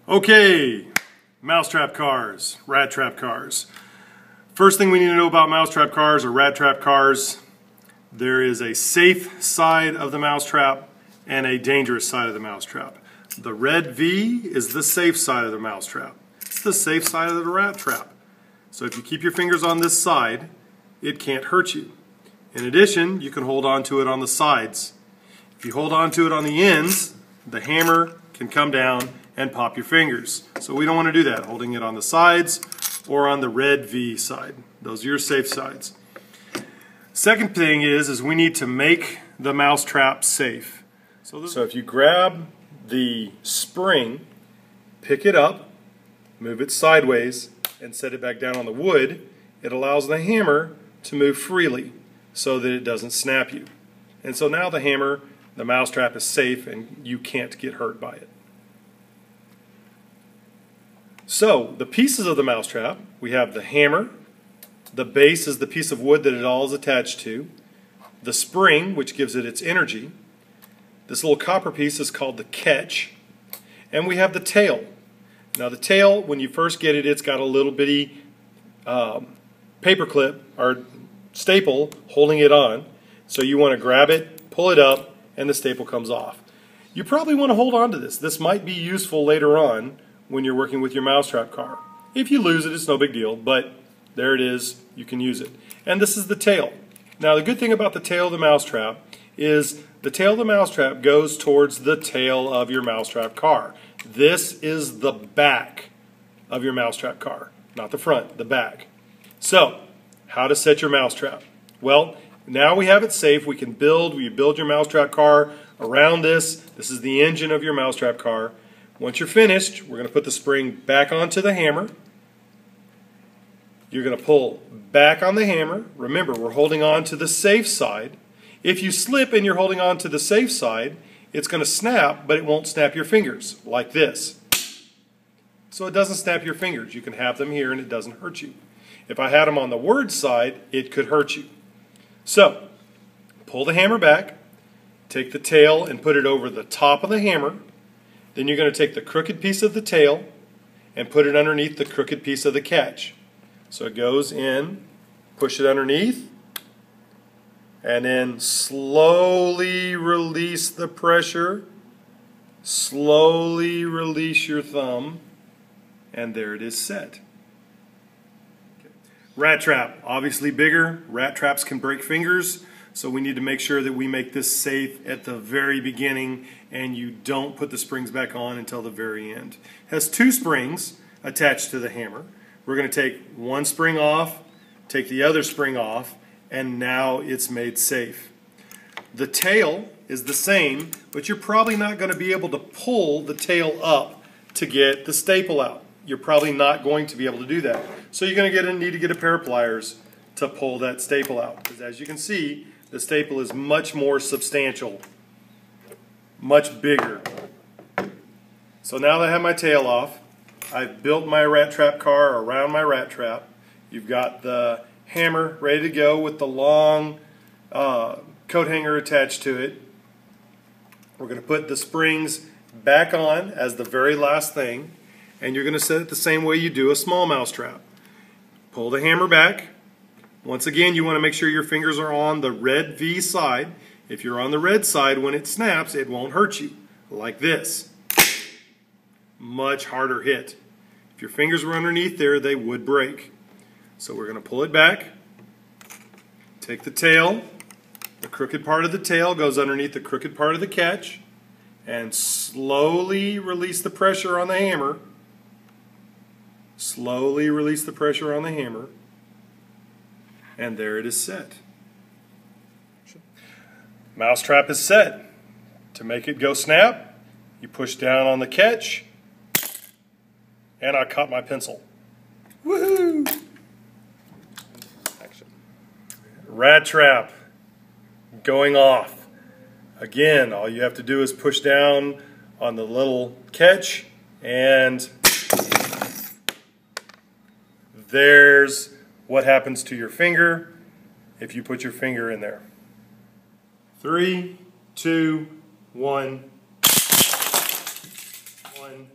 Okay, mousetrap cars, rat trap cars. First thing we need to know about mousetrap cars or rat trap cars, there is a safe side of the mousetrap and a dangerous side of the mousetrap. The red V is the safe side of the mousetrap. It's the safe side of the rat trap. So if you keep your fingers on this side, it can't hurt you. In addition, you can hold on to it on the sides. If you hold on to it on the ends, the hammer can come down and pop your fingers. So we don't want to do that, holding it on the sides or on the red V side. Those are your safe sides. Second thing is we need to make the mousetrap safe. So if you grab the spring, pick it up, move it sideways, and set it back down on the wood, it allows the hammer to move freely so that it doesn't snap you. And so now the mousetrap is safe and you can't get hurt by it. So the pieces of the mousetrap, we have the hammer, the base is the piece of wood that it all is attached to, the spring, which gives it its energy, this little copper piece is called the catch, and we have the tail. Now the tail, when you first get it, it's got a little bitty paper clip or staple holding it on. So you want to grab it, pull it up, and the staple comes off. You probably want to hold on to this. This might be useful later on when you're working with your mousetrap car. If you lose it, it's no big deal, but there it is, you can use it. And this is the tail. Now the good thing about the tail of the mousetrap is the tail of the mousetrap goes towards the tail of your mousetrap car. This is the back of your mousetrap car, not the front, the back. So, how to set your mousetrap? Well, now we have it safe. We build your mousetrap car around this. This is the engine of your mousetrap car. Once you're finished, we're going to put the spring back onto the hammer. You're going to pull back on the hammer. Remember, we're holding on to the safe side. If you slip and you're holding on to the safe side, it's going to snap, but it won't snap your fingers, like this. So it doesn't snap your fingers. You can have them here and it doesn't hurt you. If I had them on the word side, it could hurt you. So, pull the hammer back, take the tail and put it over the top of the hammer. Then you're going to take the crooked piece of the tail and put it underneath the crooked piece of the catch. So it goes in, push it underneath, and then slowly release the pressure, slowly release your thumb, and there it is set. Okay. Rat trap, obviously bigger. Rat traps can break fingers, so we need to make sure that we make this safe at the very beginning and you don't put the springs back on until the very end. It has two springs attached to the hammer. We're going to take one spring off, take the other spring off, and now it's made safe. The tail is the same, but you're probably not going to be able to pull the tail up to get the staple out. You're probably not going to be able to do that. So you're going to need to get a pair of pliers to pull that staple out. Because as you can see, the staple is much more substantial, much bigger. So now that I have my tail off, I've built my rat trap car around my rat trap. You've got the hammer ready to go with the long coat hanger attached to it. We're going to put the springs back on as the very last thing, and you're going to set it the same way you do a small mousetrap. Pull the hammer back. Once again, you want to make sure your fingers are on the red V side. If you're on the red side, when it snaps, it won't hurt you, like this. Much harder hit. If your fingers were underneath there, they would break. So we're going to pull it back, take the tail, the crooked part of the tail goes underneath the crooked part of the catch, and slowly release the pressure on the hammer. Slowly release the pressure on the hammer, and there it is set. Mousetrap is set. To make it go snap, you push down on the catch, and I caught my pencil. Woohoo! Action. Rat trap going off. Again, all you have to do is push down on the little catch, and there's what happens to your finger if you put your finger in there. 3, 2, 1. 1,